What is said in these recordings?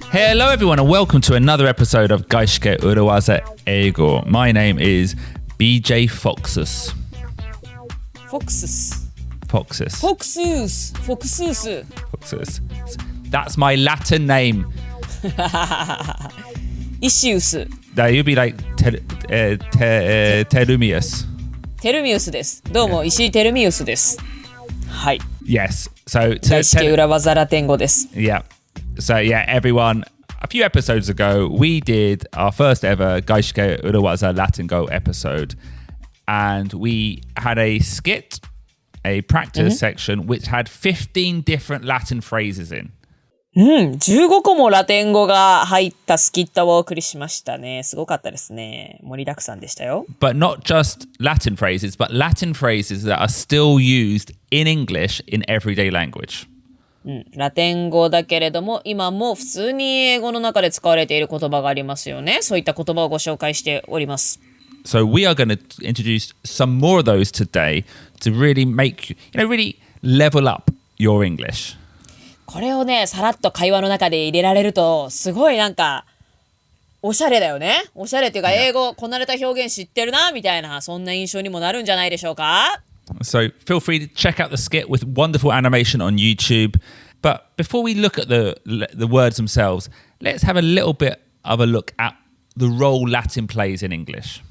Hello everyone and welcome to another episode of 外資系裏技英語. My name is BJ Foxus. Foxus. Foxus. Foxus. Foxus. Foxus. That's my Latin name. Issues. That you'd be like Terumius. テルミウスです。どうも、石井テルミウスです。はい。Yes. So 外資系裏技ラテン語です。Yeah. So yeah, everyone, a few episodes ago, we did our first ever 外資系裏技 Latin Go episode. And we had a skit, a practice section, which had 15 different Latin phrases in. 15個もラテン語が入ったスキットをお送りしましたね。すごかったですね。盛りだくさんでしたよ。But not just Latin phrases, but Latin phrases that are still used in English in everyday language. ラテン語だけれども、今も普通に英語の中で使われている言葉がありますよね。そういった言葉をご紹介しております。So we are going to introduce some more of those today to really make really level up your English. これをね、さらっと会話の中で入れられると、すごいなんか、おしゃれだよね。おしゃれっていうか、英語、こなれた表現知ってるな、みたいな、そんな印象にもなるんじゃないでしょうか。So feel free to check out the skit with wonderful animation on YouTube. But before we look at the words themselves, let's have a little bit of a look at the role Latin plays in English.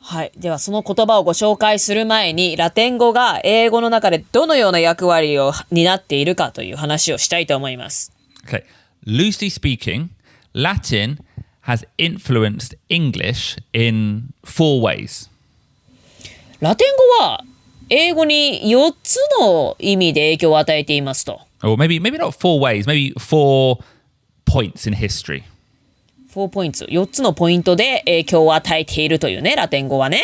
はい。では、その言葉をご紹介する前に、ラテン語が英語の中でどのような役割を担っているかという話をしたいと思います。Okay. Loosely speaking, Latin has influenced English in 4 ways. ラテン語は英語に4つの意味で影響を与えていますと。Or maybe not 4 ways, maybe 4 points in history. 4 points。4つのポイントで影響を与えているというね、ラテン語はね。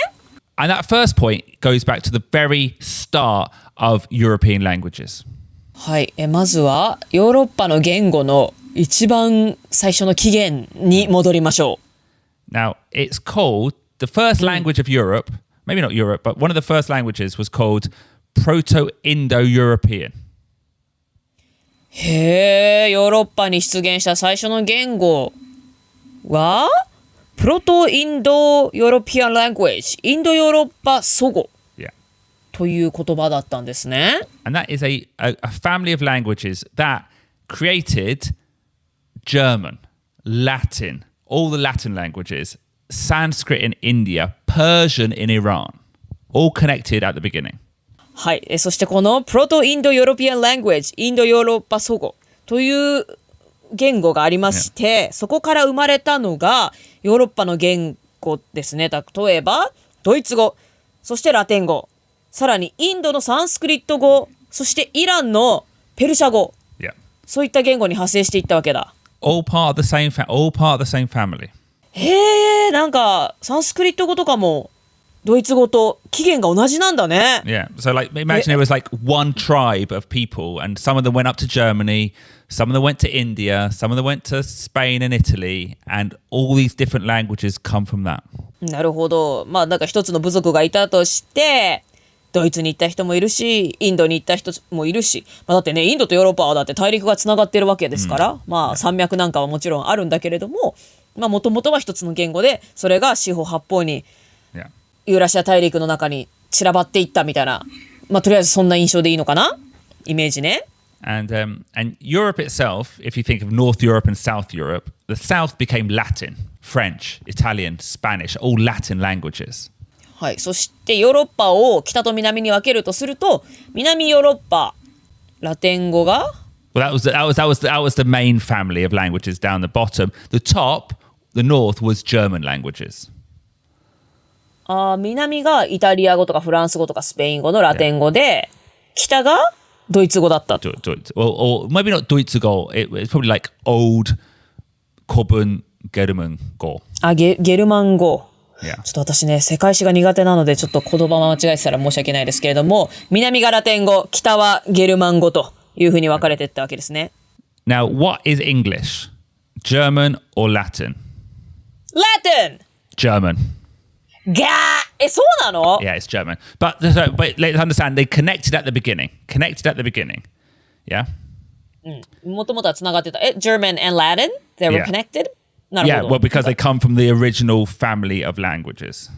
And that first point goes back to the very start of European languages. はい。まずはヨーロッパの言語の一番最初の起源に戻りましょう。Now, it's called the first language of Europe, maybe not Europe, but one of the first languages was called Proto-Indo-European. へー、ヨーロッパに出現した最初の言語はプロトインドヨーロピアン・ラングエージ、インドヨーロッパ祖語という言葉だったんですね。And that is a family of languages that created German, Latin, all the Latin languages, Sanskrit in India, Persian in Iran, all connected at the beginning. はい。そしてこのプロトインドヨーロピアン・ラングエージ、インドヨーロッパ祖語という言語がありまして、そこから生まれたのがヨーロッパの言語ですね。例えばドイツ語、そしてラテン語、さらにインドのサンスクリット語、そしてイランのペルシャ語、そういった言語に派生していったわけだ。All part of the same family. へー、なんかサンスクリット語とかもドイツ語と起源が同じなんだね。Yeah, so like imagine there was like one tribe of people and some of them went up to Germany, some of them went to India, some of them went to Spain and Italy, and all these different languages come from that. なるほど。まあなんか一つの部族がいたとして、ドイツに行った人もいるし、インドに行った人もいるし、だってね、インドとヨーロッパはだって大陸がつながってるわけですから、まあ山脈なんかはもちろんあるんだけれども、まあもともとは一つの言語で、それが四方八方にユーラシア大陸の中に散らばっていったみたいな、まあとりあえずそんな印象でいいのかな、イメージね。And Europe itself, if you think of North Europe and South Europe, the South became Latin, French, Italian, Spanish, all Latin languages. はい。そしてヨーロッパを北と南に分けるとすると、南ヨーロッパ、ラテン語が Well, that was the main family of languages down the bottom. The top, the north, was German languages. 南がイタリア語とかフランス語とかスペイン語のラテン語で、北がドイツ語だったと。Or maybe not ドイツ語. It's probably like old Common German 語。ゲルマン語。Yeah. ちょっと私ね、世界史が苦手なので、ちょっと言葉間違えてたら申し訳ないですけれども、南がラテン語、北はゲルマン語というふうに分かれていったわけですね。Now, what is English? German or Latin? Latin! German. そうなの？ Yeah, it's German. But let's understand, they connected at the beginning. Yeah? もともとはつながってた。German and Latin? They were connected? なる Yeah, ほど。well, because they come from the original family of languages.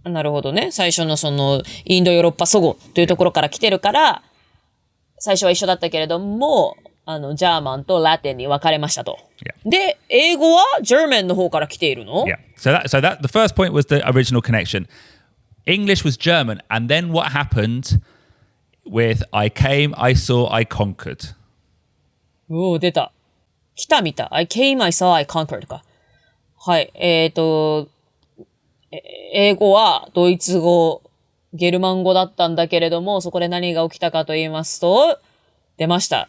なるほどね。最初のそのインドヨーロッパ祖語というところから来てるから、最初は一緒だったけれども、ジャーマンとラテンに分かれましたと。Yeah. で、英語は German の方から来ているの Yeah. So that the first point was the original connection. English was German, and then what happened with I came, I saw, I conquered. おー、出た。来た見た。I came, I saw, I conquered か。はい。英語はドイツ語、ゲルマン語だったんだけれども、そこで何が起きたかと言いますと、出ました。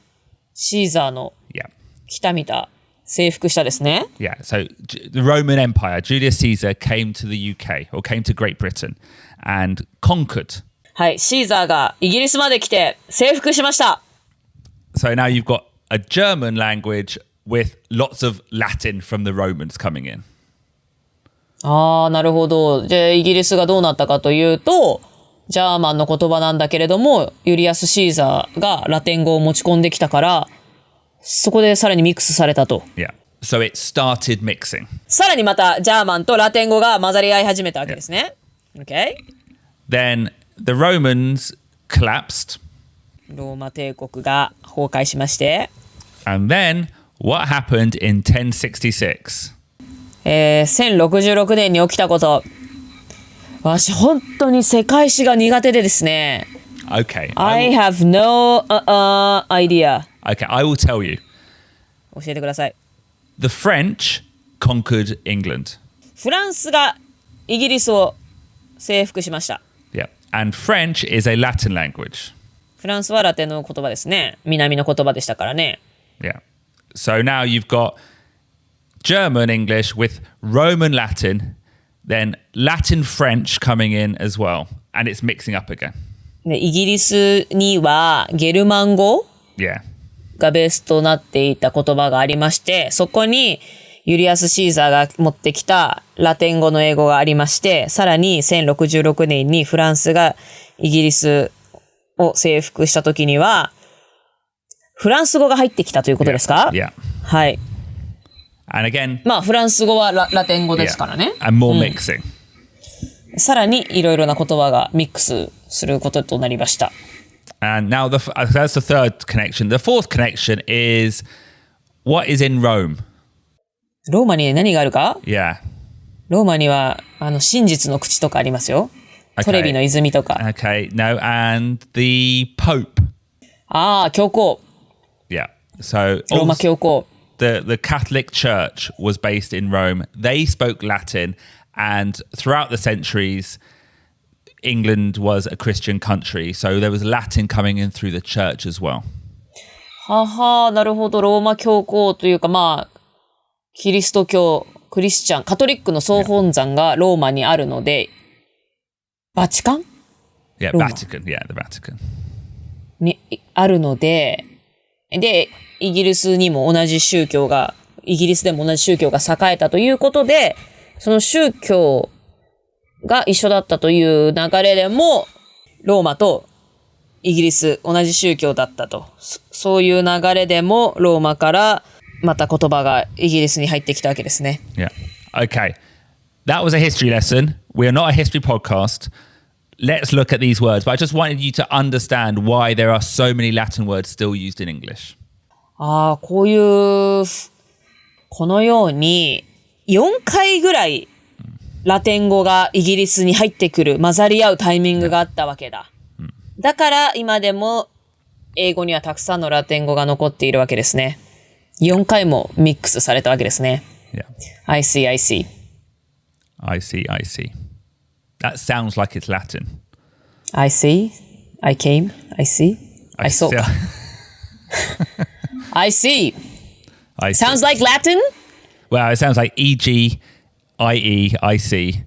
シーザーの Yeah. 来た見た。征服したですね。Yeah. So the Roman Empire, Julius Caesar came to the UK or came to Great Britain and conquered. はい。シーザーがイギリスまで来て征服しました。So now you've got a German language with lots of Latin from the Romans coming in. ああ、なるほど。で、イギリスがどうなったかというと、ジャーマンの言葉なんだけれども、ユリアス・シーザーがラテン語を持ち込んできたから、そこでさらにミックスされたと。Yeah. So it started mixing. さらにまたジャーマンとラテン語が混ざり合い始めたわけですね。Okay? Then the Romans collapsed. ローマ帝国が崩壊しまして、And then what happened in 1066? 1066年に起きたこと。私、本当に世界史が苦手でですね。Okay. I have no idea. Okay, I will tell you. 教えてください。The French conquered England. フランスがイギリスを征服しました。Yeah. And French is a Latin language. フランスはラテンの言葉ですね。南の言葉でしたからね。Yeah. So now you've got German English with Roman Latin, then Latin French coming in as well. And it's mixing up again. でイギリスにはゲルマン語 Yeah. がベースとなっていた言葉がありまして、そこにユリアス・シーザーが持ってきたラテン語の英語がありまして、さらに1066年にフランスがイギリスを征服した時には、フランス語が入ってきたということですか？ Yeah. はい。And again, まあ、フランス語はラテン語ですからね。 and more mixing. さらにいろいろな言葉がミックスすることとなりました。And now that's the third connection. The fourth connection is what is in Rome? ローマに何があるか？ Yeah. ローマには真実の口とかありますよ。トレビの泉とか。Okay. No, and the Pope. ああ、教皇。Yeah. So ローマ教皇。the Catholic Church was based in Rome. They spoke Latin, and throughout the centuries, England was a Christian country. So there was Latin coming in through the church as well. はは、なるほど。ローマ教皇というか、まあ、キリスト教、クリスチャン、カトリックの総本山がローマにあるので、バチカン Yeah, Roma. Vatican. Yeah, the Vatican. にあるので、で、イギリスでも同じ宗教が栄えたということで、その宗教が一緒だったという流れでも、ローマとイギリス同じ宗教だったと。そういう流れでも、ローマからまた言葉がイギリスに入ってきたわけですね。Yeah. Okay. That was a history lesson. We are not a history podcast. Let's look at these words. But I just wanted you to understand why there are so many Latin words still used in English. ああ、このように、4回ぐらいラテン語がイギリスに入ってくる、混ざり合うタイミングがあったわけだ。だから今でも英語にはたくさんのラテン語が残っているわけですね。4回もミックスされたわけですね。Yeah. I see, I see. I see, I see. That sounds like it's Latin. I see, I came, I see, I saw. I see. I see. Sounds like Latin? Well, it sounds like E-G, I-E, I see.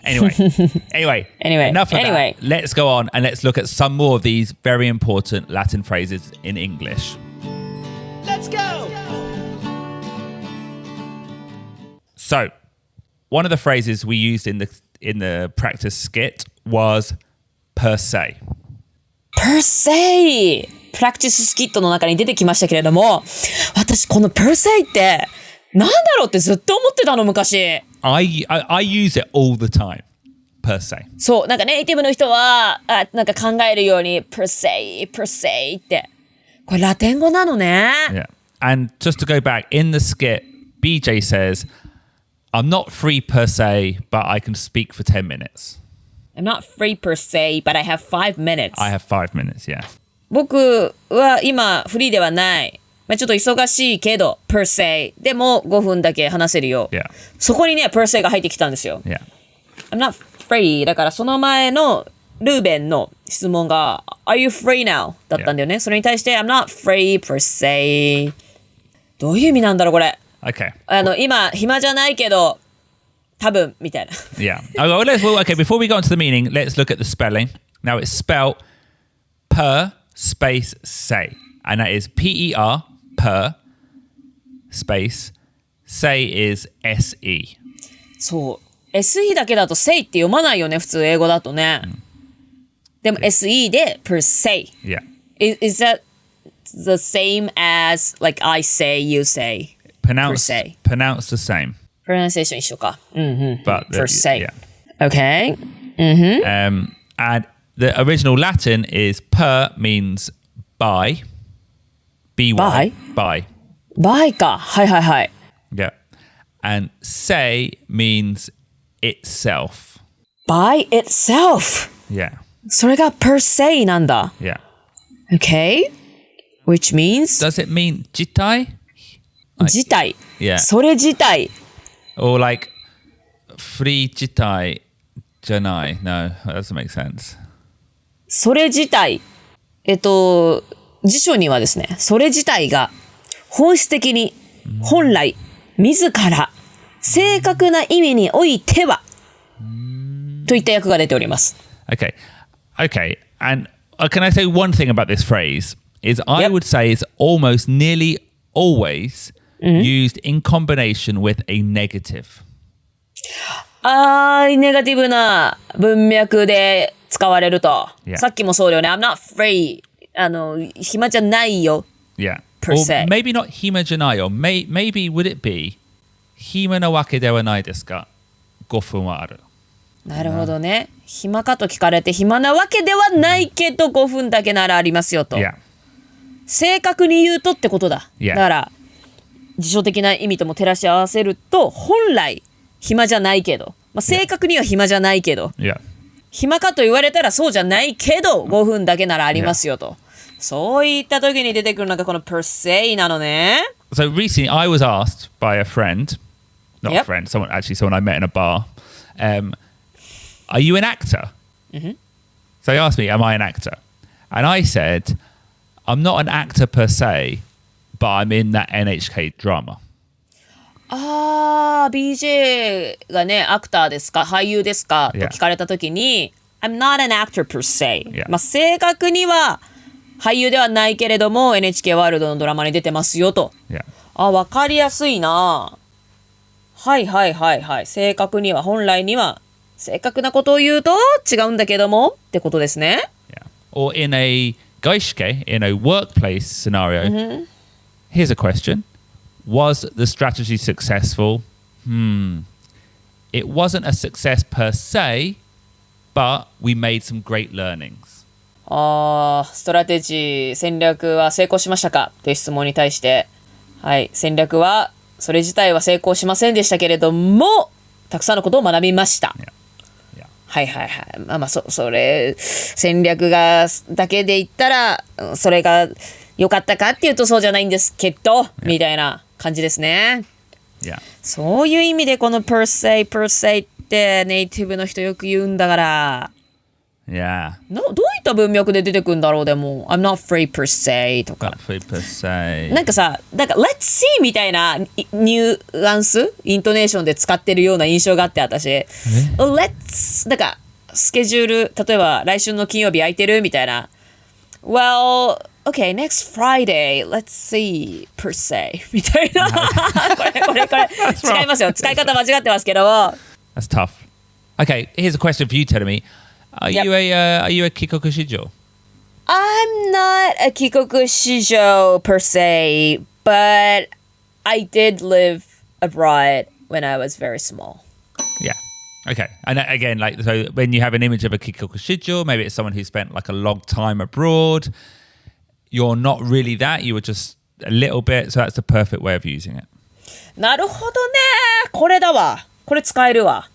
Anyway, enough of that. Let's go on and let's look at some more of these very important Latin phrases in English. Let's go! So, one of the phrases we used in the practice skit was per se. per se プラクティススキットの中に出てきましたけれども、私この per se ってなんだろうってずっと思ってたの昔。I use it all the time. Per se. そう、なんかネイティブの人はなんか考えるように per se ってこれラテン語なのね。Yeah. And just to go back, in the skit, BJ says, I'm not free per se, but I can speak for 10 minutes. I'm not free per se, but I have 5 minutes. I have 5 minutes, yeah. 僕は今フリーではない。まあ、ちょっと忙しいけど per se でも5分だけ話せるよ。Yeah. そこにね per se が入ってきたんですよ。Yeah. I'm not free だからその前のルーベンの質問が Are you free now? だったんだよね。それに対して I'm not free per se どういう意味なんだろうこれ。Okay. 今暇じゃないけど多分みたいな。Yeah. Okay, before we go on to the meaning, let's look at the spelling. Now it's spelled per space se. And that is P-E-R, per, space, say is S-E. そう。SE だけだと say って読まないよね、普通英語だとね。でも SE で per se. Yeah. Is that the same as like I say, you say? Per se. Pronounced the same. Pronunciation 一緒か。But per se. Yeah. Okay. And the original Latin is per means by. B-Y. By. by か。はいはいはい。Yeah. And say means itself. by itself. Yeah. それが per se なんだ。Yeah. Okay. Which means? Does it mean 自体? 自体。Yeah. それ自体。Or like free 自体じゃない? No, that doesn't make sense. それ自体。辞書にはですね、それ自体が本質的に本来自ら正確な意味においてはといった訳が出ております。Okay. And can I say one thing about this phrase? Is I would say it's almost nearly always used in combination with a negative. ネガティブな文脈で使われると。Yeah. さっきもそうだよね。I'm not free. 暇じゃないよ。Yeah. Per se. Or maybe not 暇じゃない or maybe would it be 暇なわけではないですか5分はある。なるほどね。暇かと聞かれて暇なわけではないけど5分だけならありますよと。Yeah. 正確に言うとってことだ。Yeah. だから辞書的な意味とも照らし合わせると本来暇じゃないけど、まあ、正確には暇じゃないけど、Yeah. 暇かと言われたらそうじゃないけど5分だけならありますよと。そういった時に出てくるのがこの per se なのね。So recently I was asked by a friend, not a friend, someone I met in a bar, are you an actor? So they asked me, am I an actor? And I said, I'm not an actor per se, but I'm in that NHK drama. BJ がね、アクターですか俳優ですかと聞かれた時に I'm not an actor per se、まあ、正確には俳優ではないけれども NHK ワールドのドラマに出てますよと、わかりやすいな。はい正確には本来には正確なことを言うと違うんだけどもってことですね。Or in a 外資系 in a workplace scenario、here's a question.Was the strategy successful? It wasn't a success per se, but we made some great learnings. ストラテジー、戦略は成功しましたかという質問に対して、はい、戦略は、それ自体は成功しませんでしたけれども、たくさんのことを学びました。はいまあそれ、戦略が、だけで言ったら、それが良かったかっていうとそうじゃないんですけど、みたいな。感じですね。そういう意味でこの per se ってネイティブの人よく言うんだから。どういった文脈で出てくるんだろうでも I'm not free per se とか。Not free per se. なんかさ、なんか let's see みたいなニュアンス、イントネーションで使ってるような印象があって私。let's なんかスケジュール例えば来週の金曜日空いてるみたいな。Well.Okay, next Friday, let's see, per se. みたいな。これ。違いますよ。使い方間違ってますけど。That's tough. Okay, here's a question for you, Terumi. Are you a 帰国子女? I'm not a 帰国子女 per se, but I did live abroad when I was very small. Yeah. Okay. And again, like, so when you have an image of a kikokushijo, maybe it's someone who spent like a long time abroad. You're not really that. You were just a little bit. So that's the perfect way of using it. なるほどね。これだわ。これ使えるわ。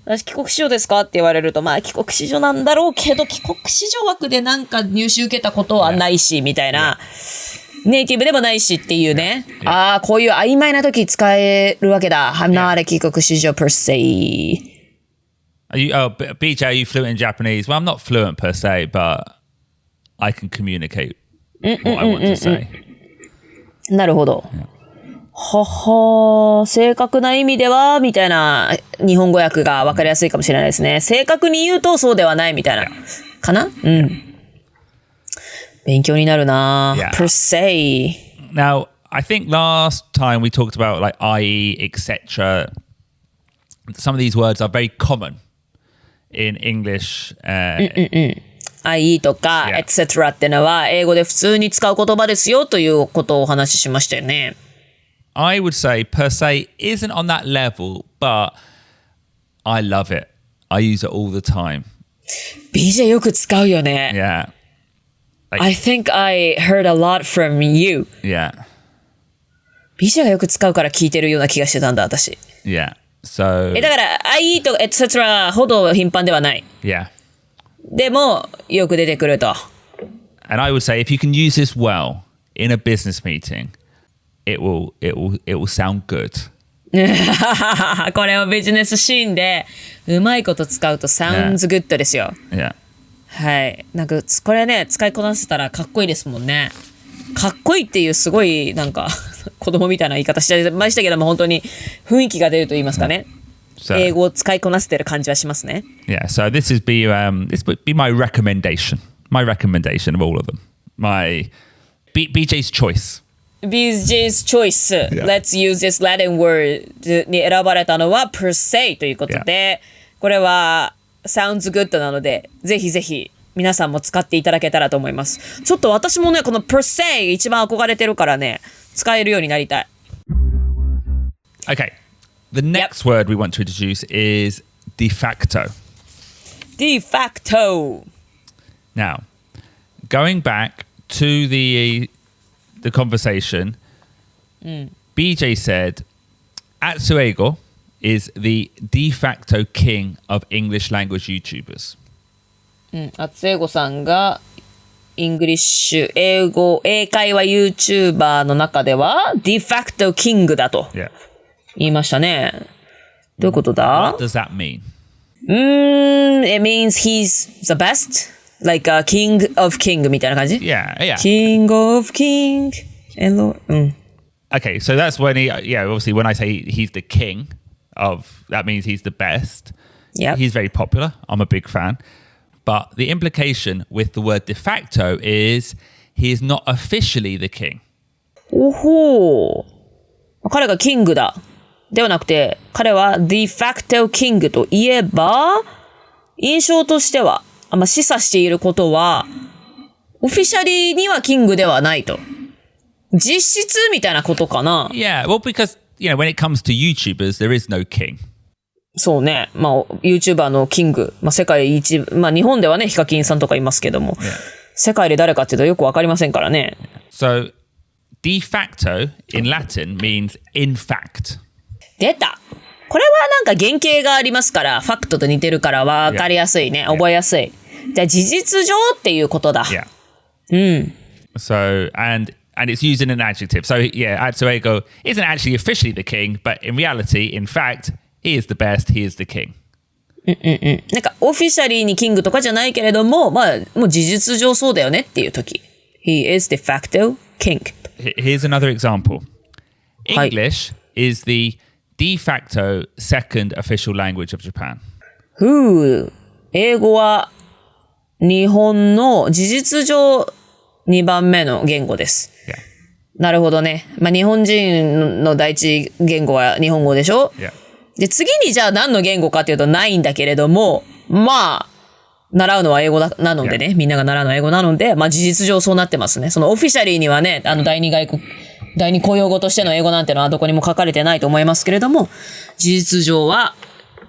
私帰国子女ですかって言われると、まあ帰国子女なんだろうけど、帰国子女枠でなんか入試受けたことはないし、みたいな。ネイティブでもないしっていうね。ああ、こういう曖昧な時使えるわけだ。I'm not a 帰国子女 per se. BJ, are you fluent in Japanese? Well, I'm not fluent per se, but I can communicate what I want to say. なるほど。はは、正確な意味では、みたいな日本語訳が分かりやすいかもしれないですね。正確に言うとそうではないみたいな。かな？うん。勉強になるな。per se. Now, I think last time we talked about like IE, etc. Some of these words are very common in English. IE とか etc. ってのは英語で普通に使う言葉ですよということをお話ししましたよね。I would say per se isn't on that level, but I love it. I use it all the time. BJ よく使うよね。Yeah. I think I heard a lot from you. Yeah. BJ がよく使うから聞いてるような気がしてたんだ、私。Yeah. So. だから、IE と etc. ほど頻繁ではない。Yeah. でも、よく出てくると。And I would say if you can use this well in a business meeting, it will sound good. これをビジネスシーンでうまいこと使うと sounds good ですよ。Yeah. はい。なんかこれね使いこなせたらかっこいいですもんね。かっこいいっていうすごいなんか子供みたいな言い方してましたけども本当に雰囲気が出ると言いますかね。So, 英語を使いこなせてる感じはしますね。Yeah. So this would be my recommendation. My recommendation of all of them. My BJ's choice.BJ's choice. Let's use this Latin word に選ばれたのは per se ということで、これは sounds good なので、ぜひぜひ皆さんも使っていただけたらと思います。ちょっと私もね、この per se 一番憧れてるからね、使えるようになりたい。Okay. The next word we want to introduce is de facto. De facto. Now, going back to the conversation, BJ said, Atsuego is the de facto king of English language YouTubers. Atsuego さんがイングリッシュ英会話 YouTuber の中では de facto king だと言いましたね。どういうことだ？ What does that mean? It means he's the best.Like a king of king みたいな感じ Yeah. King of king and Lord. Okay, so that's when obviously when I say he's the king of, that means he's the best. Yeah. He's very popular. I'm a big fan. But the implication with the word de facto is he is not officially the king. おほー。彼がキングだ。ではなくて、彼は de facto king といえば、印象としては、示唆していることは、オフィシャリーにはキングではないと。実質みたいなことかな。Yeah, well, because, when it comes to YouTubers, there is no king. そうね。YouTuber のキング。世界一、日本ではね、ヒカキンさんとかいますけども。Yeah. 世界で誰かっていうとよくわかりませんからね。So, de facto in Latin means in fact. 出た。これはなんか原型がありますから、ファクトと似てるからわかりやすいね。覚えやすい。じゃあ事実上っていうことだ。Yeah. So, and it's used in an adjective. So, Atsuego isn't actually officially the king, but in reality, in fact, he is the best, he is the king. なんかオフィシャリーにキングとかじゃないけれども、もう事実上そうだよねっていう時。He is de facto king. Here's another example. English is the de facto second official language of Japan. 英語は日本の事実上2番目の言語です。Yeah. なるほどね。日本人の第一言語は日本語でしょ？ Yeah. で、次にじゃあ何の言語かっていうとないんだけれども、習うのは英語なのでね、みんなが習うのは英語なので、まあ事実上そうなってますね。そのオフィシャリーにはね、第二公用語としての英語なんてのはどこにも書かれてないと思いますけれども、事実上は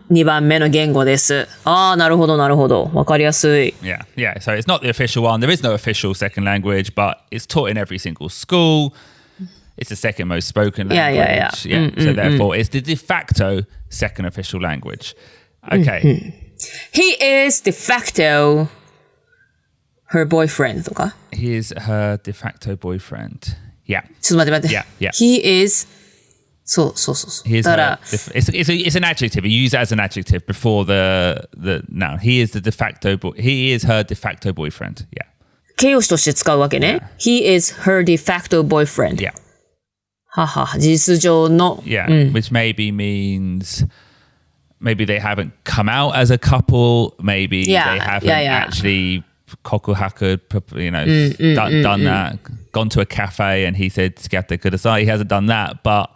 2番目の言語です。ああ、なるほど、なるほど。わかりやすい。Yeah, yeah. So it's not the official one. There is no official second language, but it's taught in every single school. It's the second most spoken language. Yeah. So therefore, it's the de facto second official language. Okay. He is de facto her boyfriend とか He is her de facto boyfriend. Yeah. ちょっと待って。Yeah, yeah. He is そう。He is だから、it's an adjective. You use it as an adjective before the noun. He is he is her de facto boyfriend. Yeah. 形容詞として使うわけね。He is her de facto boyfriend. Yeah. はは、事実上の。Yeah. Which maybe means maybe they haven't come out as a couple. Maybe they haven't actually kokuhaku, done that. Gone to a cafe and he said, "Skatte kudasai." He hasn't done that, but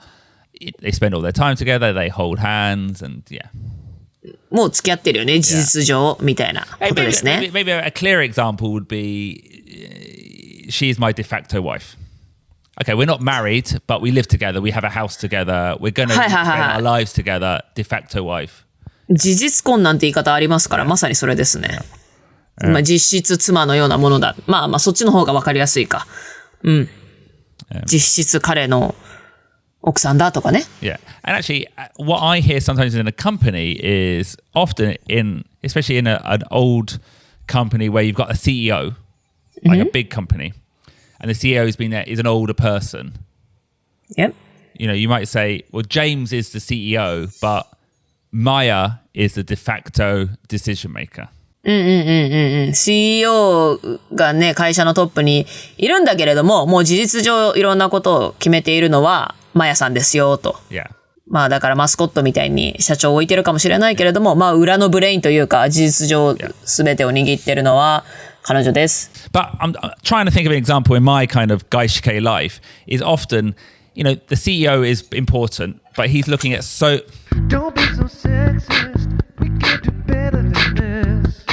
they spend all their time together. They hold hands and yeah. もう付き合ってるよね、事実上みたいなことですね。Maybe a clear example would be, she's my de facto wife. Okay, we're not married, but we live together. We have a house together. We're going to spend our lives together. De facto wife. 事実婚なんて言い方ありますから、まさにそれですね。まあ実質妻のようなものだ。まあそっちの方がわかりやすいか。実質彼の奥さんだとかね。Yeah. And actually, what I hear sometimes in a company is often especially in an old company where you've got a CEO, like a big company, and the CEO has been there, is an older person. Yep. You might say, well, James is the CEO, but Maya is the de facto decision maker. CEO がね、会社のトップにいるんだけれども、もう事実上いろんなことを決めているのは、マヤさんですよ、と。Yeah. まあだからマスコットみたいに社長を置いてるかもしれないけれども、まあ裏のブレインというか、事実上全てを握ってるのは彼女です。But I'm trying to think of an example in my kind of gaishike life is often, the CEO is important, but he's looking at Don't be so sexist. We can do better than this.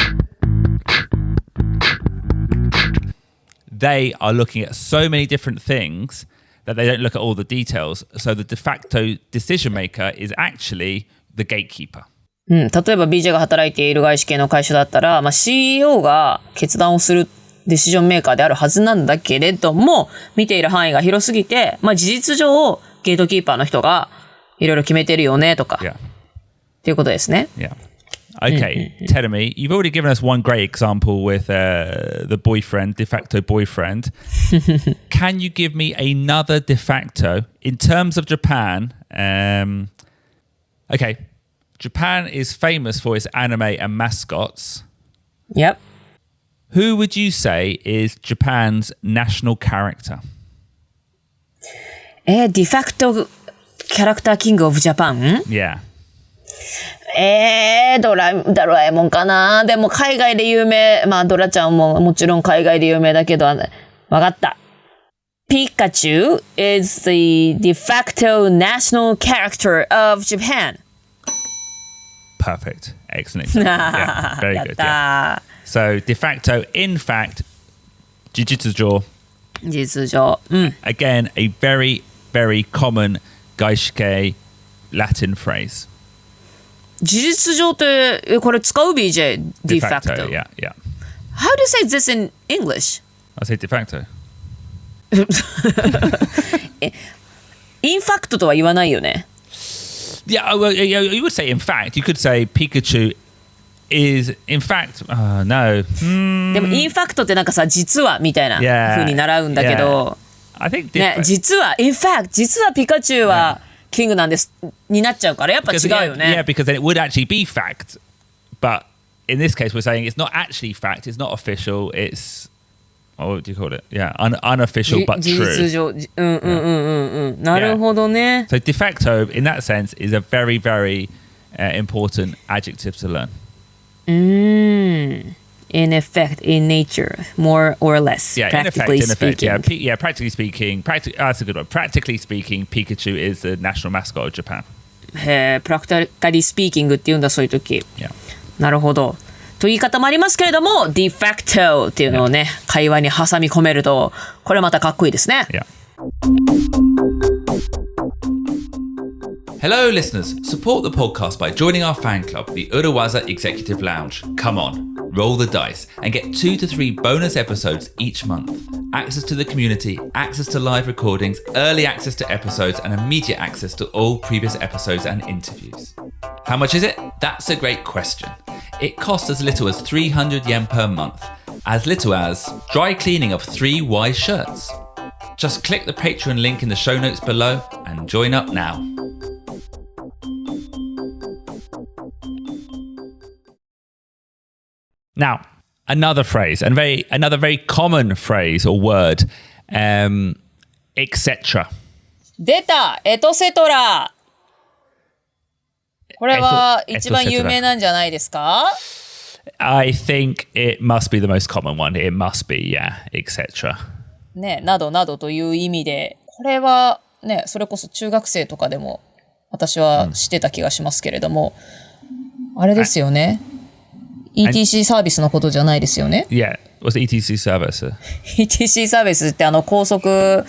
They are looking at so many different things that they don't look at all the details. So the de facto decision maker is actually the gatekeeper. 例えば BJ が働いている外資系の会社だったら、まあ、CEO が決断をするディシジョンメーカーであるはずなんだけれども、見ている範囲が広すぎて、まあ、事実上ゲートキーパーの人がいろいろ決めてるよねとか、っていうことですね。Yeah. Okay, tell me, you've already given us one great example with the boyfriend, de facto boyfriend. Can you give me another de facto in terms of Japan? Okay, Japan is famous for its anime and mascots. Yep. Who would you say is Japan's national character? De facto character king of Japan? Yeah. ドラえもんかな。でも海外で有名。まあドラちゃんももちろん海外で有名だけど、わかった。Pikachu is the de facto national character of Japan. Perfect. Excellent. Yeah, very good. Yeah. So de facto, in fact, jujitsu-jo. 事実上。Again, a very, very common gaishike Latin phrase. 事実上ってこれ使う BJ de facto. Yeah, yeah. How do you say this in English? I say de facto. in fact とは言わないよね。Yeah, well, you would say in fact. You could say Pikachu is in fact. No. でも in fact ってなんかさ実はみたいな風に習うんだけど、I think ね、実は in fact 実はピカチュウはキングなんですになっちゃうからやっぱ違うよね。Yeah, because then it would actually be fact, but in this case we're saying it's not actually fact. It's not official. It's what do you call it? Yeah, unofficial but true. 事実上、なるほどね。So de facto, in that sense, is a very, very important adjective to learn. In effect, in nature, more or less. Yeah, practically in effect. speaking. Yeah, practically speaking. That's a good one. Practically speaking, Pikachu is the national mascot of Japan. へえ、practically speaking って言うんだそういう時。Yeah. なるほど。という言い方もありますけれども、de facto っていうのをね、会話に挟み込めると、これまたかっこいいですね。Hello, listeners. Support the podcast by joining our fan club, the Urawaza Executive Lounge. Come on, roll the dice, and get 2 to 3 bonus episodes each month. Access to the community, access to live recordings, early access to episodes, and immediate access to all previous episodes and interviews. How much is it? That's a great question. It costs as little as 300 yen per month, as little as dry cleaning of 3 wise shirts. Just click the Patreon link in the show notes below and join up now. Now, another phrase, and another very common phrase or word, etc. 出たエトセトラ。これは一番有名なんじゃないですか？ I think it must be the most common one. It must be, yeah, etc. ね、などなどという意味で、これはね、それこそ中学生とかでも私は知ってた気がしますけれども、あれですよね。ETC サービスのことじゃないですよね。Yeah, what's the ETC service? ETC サービスって高速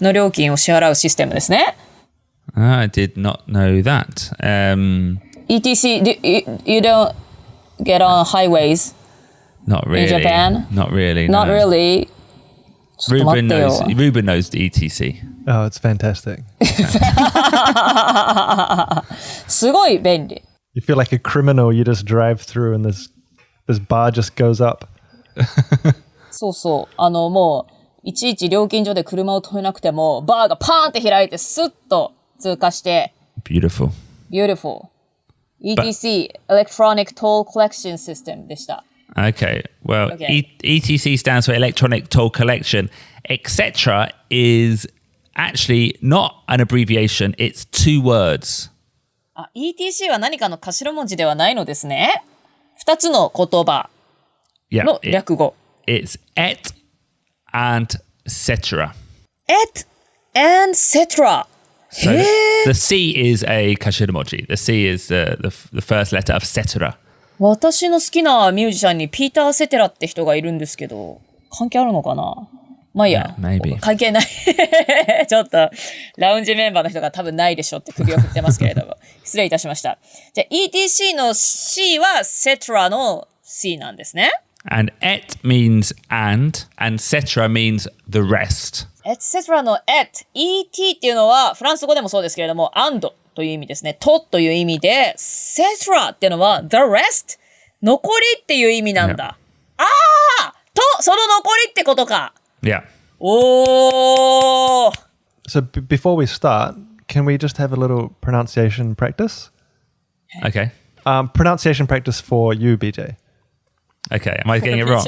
の料金を支払うシステムですね。I did not know that. ETC, you don't get on highways Not really. in Japan? Not really. Not no. really. Ruben knows the ETC. Oh, it's fantastic. すごい便利。 You feel like a criminal. You just drive through and this bar just goes up. そうそう。もう、いちいち料金所で車を止めなくても、バーがパーンって開いて、スッと通過して、Beautiful. Beautiful. ETC, Electronic Toll Collection System でした。Okay. Well, Okay. ETC stands for Electronic Toll Collection. Etc. is actually not an abbreviation. It's 2 words. ETC は何かの頭文字ではないのですね。2つの言葉 Yeah. の略語。It's et and cetera. Et and cetera. So the C is a kashiramoji. The C is the first letter of cetera. 私の好きなミュージシャンにピーター・セテラって人がいるんですけど、関係あるのかな？まあいいや。Maybe. 関係ない。ちょっと、ラウンジメンバーの人が多分ないでしょって首を振ってますけれども。失礼いたしました。じゃあ ETC の C は cetera の C なんですね。And et means and cetera means the rest. etc の et っていうのはフランス語でもそうですけれども and という意味ですね。とという意味で cetera っていうのは the rest 残りっていう意味なんだ。とその残りってことか。Yeah.おー。 So before we start, can we just have a little pronunciation practice? Okay. Pronunciation practice for you, BJ. Okay. Am I getting it wrong?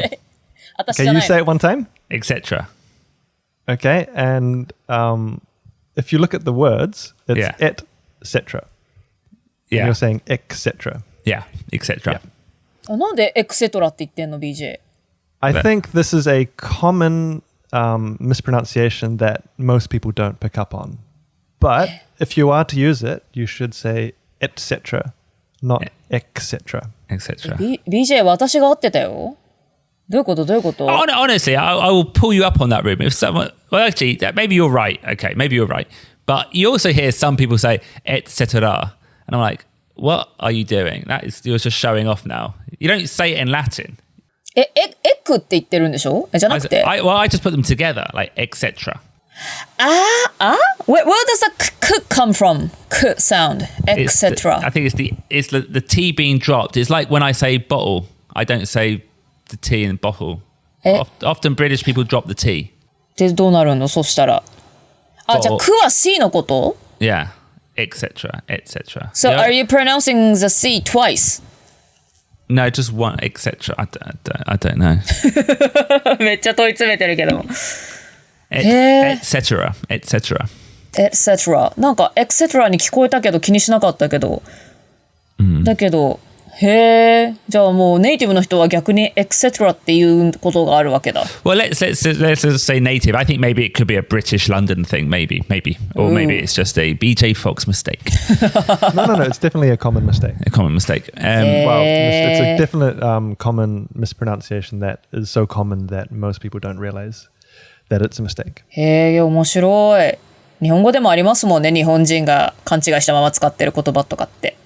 私じ Okay, ゃな you い say it one time. Etc. Okay, and if you look at the words, it's Yeah. etc. Yeah. You're saying etc. Yeah. Etc.あなんで etc って言ってんの BJ? I That- think this is a common mispronunciation that most people don't pick up on. But if you are to use it, you should say etc, not etc. Etc. BJ 私が合ってたよ。どういうことどういうこと？ Honestly, I will pull you up on that, Ruben. If someone, well, actually, maybe you're right. Okay, maybe you're right. But you also hear some people say etc. And I'm like, what are you doing? You're just showing off now. You don't say it in Latin. エッグって言ってるんでしょ？じゃなくて。I just put them together, like etc. Where does the k come from? K sound, etc. I think it's the T being dropped. It's like when I say bottle, I don't say the T in bottle. Often British people drop the T. でどうなるの？そしたら。じゃあ、くは C のこと？ Yeah, etc. etc. So Yeah. are you pronouncing the C twice? No, just one, etc. I don't know. めっちゃ問い詰めてるけども。etc. etc. etc. なんか etc. に聞こえたけど気にしなかったけど。だけど、へえ。じゃあもうネイティブの人は逆に etc っていうことがあるわけだ。Well, let's say native. I think maybe it could be a British London thing, maybe. Or maybe it's just a BJ Fox mistake. No, it's definitely a common mistake. A common mistake. Well, it's a definite common mispronunciation that is so common that most people don't realize that it's a mistake. へえ、面白い。日本語でもありますもんね。日本人が勘違いしたまま使ってる言葉とかって。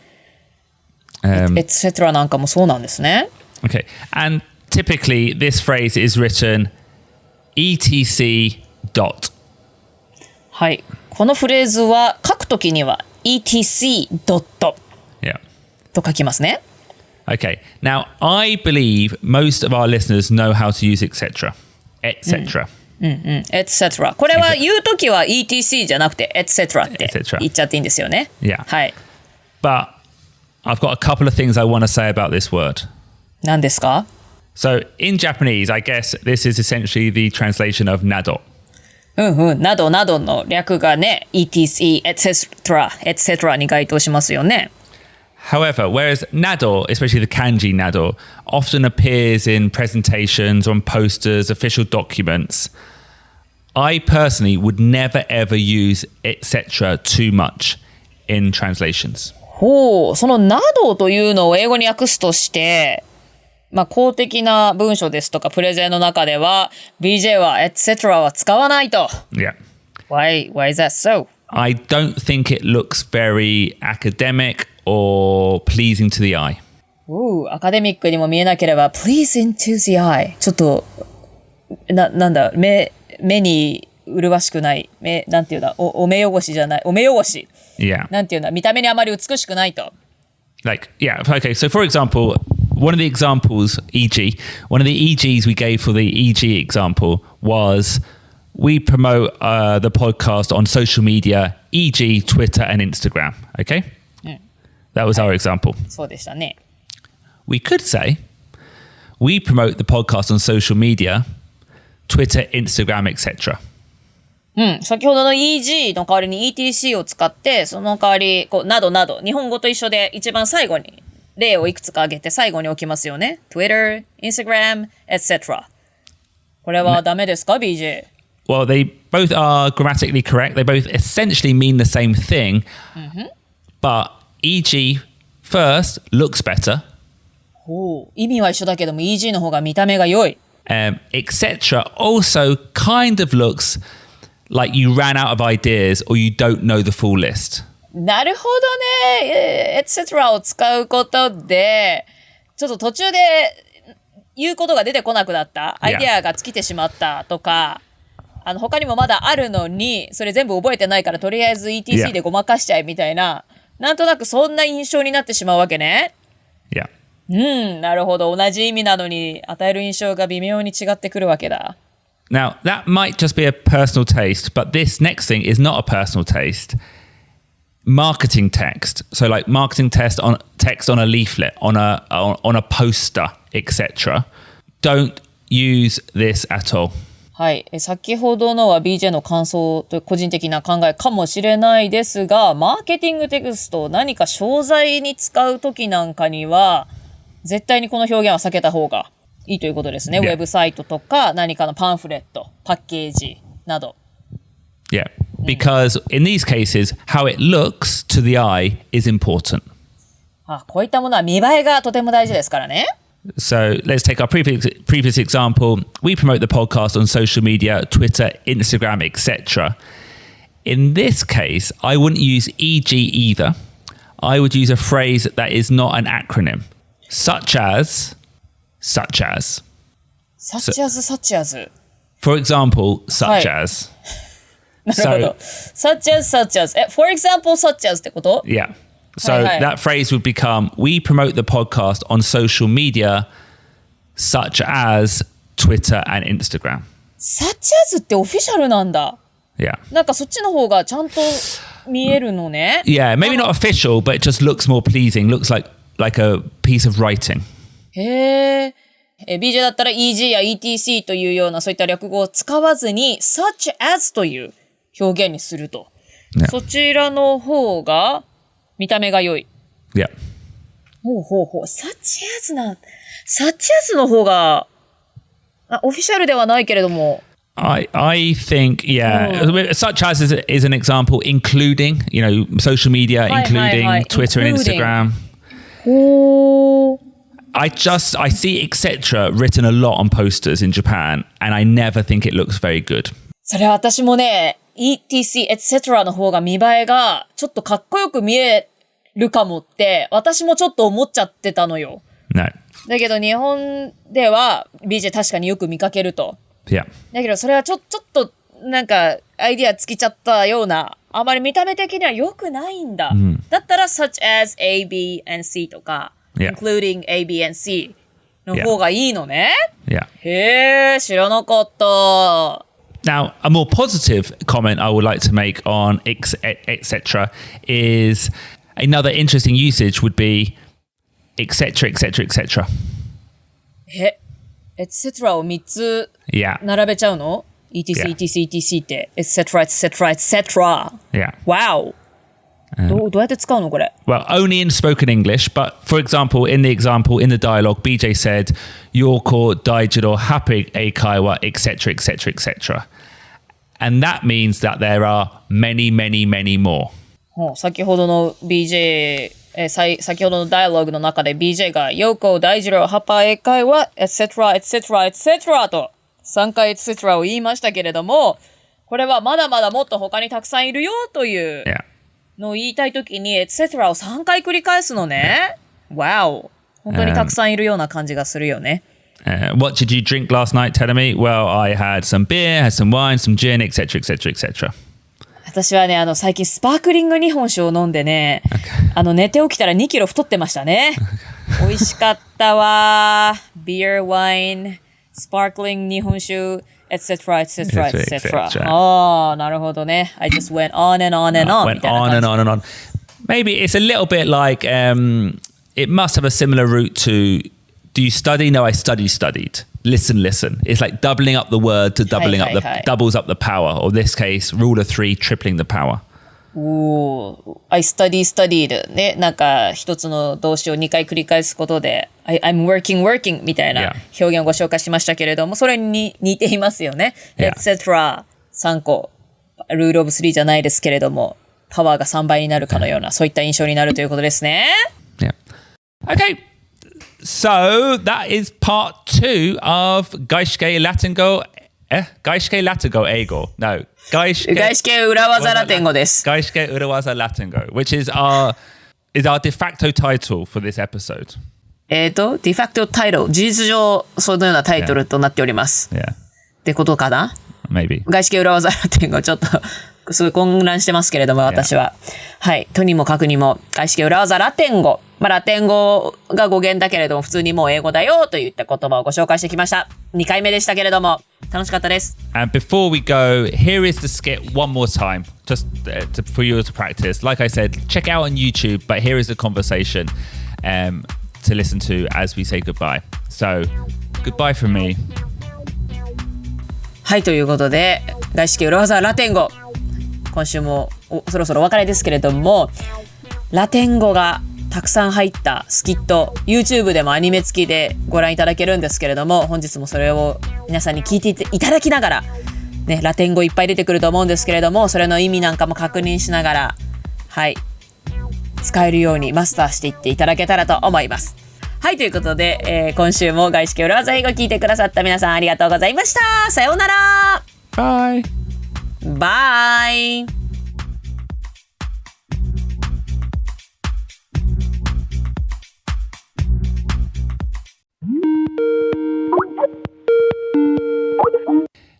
etc なんかもそうなんですね。Okay. And typically this phrase is written etc dot. はい。このフレーズは書くときには etc ドット Yeah. と書きますね。Okay. Now, I believe most of our listeners know how to use etc. etc. etc これは言うときは etc じゃなくて etc って etc 言っちゃっていいんですよね。Yeah. はい。But I've got a couple of things I want to say about this word. 何ですか？ So in Japanese, I guess this is essentially the translation of nado. などなどの略がね、etc, etc に該当しますよね。However, whereas nado, especially the kanji nado, often appears in presentations, on posters, official documents, I personally would never ever use etc too much in translations. ほう、そのなどというのを英語に訳すとして、まあ公的な文書ですとかプレゼンの中では BJ は etc は使わないと。Yeah. Why is that so? I don't think it looks very academic or pleasing to the eye. アカデミックにも見えなければ pleasing to the eye ちょっとなんだ目に麗しくないなんていうんだお目汚しじゃないお目汚し Yeah. なんていうんだ見た目にあまり美しくないと Like, yeah, okay. So for example, one of the examples, one of the EGs we gave for the EG example was we promote the podcast on social media, e.g. Twitter and Instagram. Okay? That was our example. そうでしたね We could say we promote the podcast on social media, Twitter, Instagram, etc. 先ほどの EG の代わりに ETC を使ってその代わりこうなどなど日本語と一緒で一番最後に例をいくつか挙げて最後に置きますよね Twitter, Instagram, etc. これはダメですか BJ? Well, they both are grammatically correct. They both essentially mean the same thing. But e.g. first looks better. 意味は一緒だけども EG の方が見た目が良い。etc. also kind of looks like you ran out of ideas or you don't know the full list. なるほどね。etc. を使うことで、ちょっと途中で言うことが出てこなくなった。アイデアが尽きてしまったとか、他にもまだあるのに、それ全部覚えてないからとりあえず ETC でごまかしちゃえみたいな、なんとなくそんな印象になってしまうわけね。Yeah. なるほど。同じ意味なのに与える印象が微妙に違ってくるわけだ。Now, that might just be a personal taste, but this next thing is not a personal taste. Marketing text. So like marketing text on a leaflet, on a poster, etc. Don't use this at all. はい。先ほどのは BJ の感想という個人的な考えかもしれないですが、マーケティングテクストを何か商材に使うときなんかには、絶対にこの表現は避けた方がいいということですね。ウェブサイトとか何かのパンフレット、パッケージなど。Yeah, because in these cases, how it looks to the eye is important. こういったものは見栄えがとても大事ですからね。So let's take our previous example. We promote the podcast on social media, Twitter, Instagram, etc. In this case, I wouldn't use EG either. I would use a phrase that is not an acronym, such as. such as. For example, such as. なるほど。such as. For example, such as ってこと？ Yeah. So that phrase would become, we promote the podcast on social media, such as Twitter and Instagram. such as ってオフィシャルなんだ。Yeah. なんかそっちの方がちゃんと見えるのね。Yeah, maybe not official, but it just looks more pleasing. Looks like a piece of writing. へえ。BJ だったら EG や ETC というようなそういった略語を使わずに such as という表現にすると。Yeah. そちらの方が見た目が良い。Yeah. ほうほうほう。such as の方が、オフィシャルではないけれども。I think, such as is an example, including, social media, including Twitter and Instagram. ほう。I see etc. written a lot on posters in Japan, and I never think it looks very good. それは私もね、etc, etc の方が見栄えがちょっとかっこよく見えるかもって、私もちょっと思っちゃってたのよ。No. だけど日本では BJ 確かによく見かけると。Yeah. だけどそれはちょっとなんかアイディア尽きちゃったような、あまり見た目的には良くないんだ。だったら such as A, B, and C とか、including A, B, and C の方がいいのね。Yeah. へー、知らなかった。Now, a more positive comment I would like to make on etc. is another interesting usage would be etc, etc, etc. etc を3つ Yeah. 並べちゃうの ?etc, etc, etc って、etc, etc, etc. Yeah. Wow. どうやって使うのこれ Well, only in spoken English, but for example, in the dialogue, BJ said, Yoko daijiro happy eikaiwa, etc, etc, etc. And that means that there are many, many, many more. 先ほどの BJ、先ほどのダイアログの中で BJ が Yoko daijiro happy eikaiwa, etc, etc, etc と3回 etc を言いましたけれども、これはまだまだもっと他にたくさんいるよという、Yeah. のを言いたいときに、etc. を3回繰り返すのね。Wow. 本当にたくさんいるような感じがするよね。What did you drink last night, Tadami? Well, I had some beer, had some wine, some gin, etc, etc, etc. 私はね、最近スパークリング日本酒を飲んでね、寝て起きたら2キロ太ってましたね。美味しかったわ。Beer, wine, sparkling 日本酒、etc, etc, etc. ああ、なるほどね。I just went on and on and on. Went on and on and on. Maybe it's a little bit like, it must have a similar root to, do you study? No, I studied. Listen. It's like doubling up the word to doubling up doubles up the power. Or this case, rule of 3, tripling the power. I studied ね、なんか一つの動詞を2回繰り返すことで I'm working みたいな表現をご紹介しましたけれども、それに似ていますよね。etc. 3個ルールオブ3じゃないですけれども、パワーが3倍になるかのような、そういった印象になるということですね。Yeah. Okay. So that is part 2 of 外資系ラテン語外資系ラテン語英語 No 外資系裏技ラテン語です。外資系裏技ラテン語 which is our de facto title for this episode. de facto title 事実上そのようなタイトルとなっております。Yeah. ってことかな Maybe. 外資系裏技ラテン語ちょっとすごい混乱してますけれども、私は。はい。とにもかくにも、外資系裏技ラテン語。ラテン語が語源だけれども、普通にもう英語だよといった言葉をご紹介してきました。2回目でしたけれども、楽しかったです。And before we go, here is the skit one more time, just for you to practice. Like I said, check out on YouTube, but here is the conversation to listen to as we say goodbye. So, goodbye from me. はい、ということで、外資系裏技ラテン語。今週もそろそろお別れですけれども、ラテン語がたくさん入ったスキット YouTube でもアニメ付きでご覧いただけるんですけれども、本日もそれを皆さんに聞いていただきながら、ね、ラテン語いっぱい出てくると思うんですけれども、それの意味なんかも確認しながら、はい、使えるようにマスターしていっていただけたらと思います。はい、ということで、今週も外資系裏技英語聞いてくださった皆さんありがとうございました。さようなら。Bye. Bye.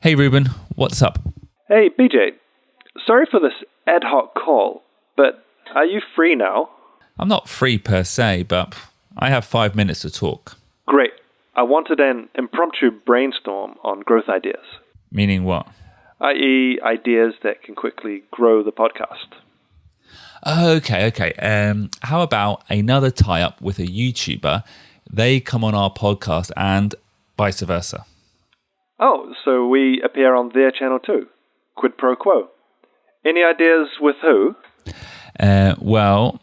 Hey Ruben, what's up? Hey, BJ. Sorry for this ad hoc call, but are you free now? I'm not free per se, but I have 5 minutes to talk. Great. I wanted an impromptu brainstorm on growth ideas, Meaning what? i.e. ideas that can quickly grow the podcast. Okay. How about another tie-up with a YouTuber? They come on our podcast and vice versa. Oh, so we appear on their channel too. Quid pro quo. Any ideas with who? Well,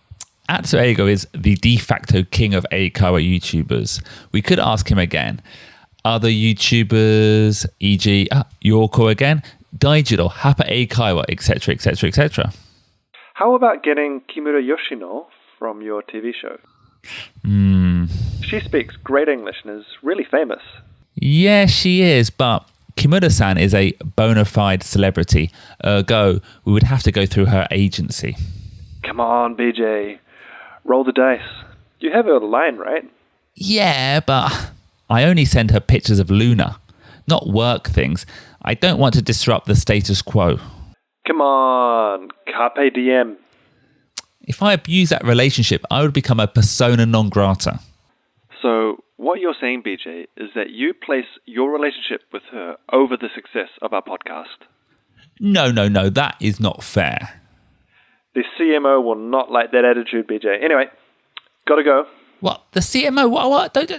Atsuego is the de facto king of Eikawa YouTubers. We could ask him again. Other YouTubers, e.g. Yorko again, Daijiro, Hapa Eikaiwa, etc., etc., etc. How about getting Kimura Yoshino from your TV show? She speaks great English and is really famous. Yeah, she is, but Kimura-san is a bona fide celebrity. Ergo, we would have to go through her agency. Come on, BJ. Roll the dice. You have a line, right? Yeah, but I only send her pictures of Luna, not work things. I don't want to disrupt the status quo. Come on, carpe diem. If I abuse that relationship, I would become a persona non grata. So, what you're saying, BJ, is that you place your relationship with her over the success of our podcast. No, that is not fair. The CMO will not like that attitude, BJ. Anyway, gotta go. What? The CMO? What? Don't.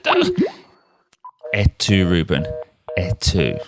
Etu, Ruben. Etu.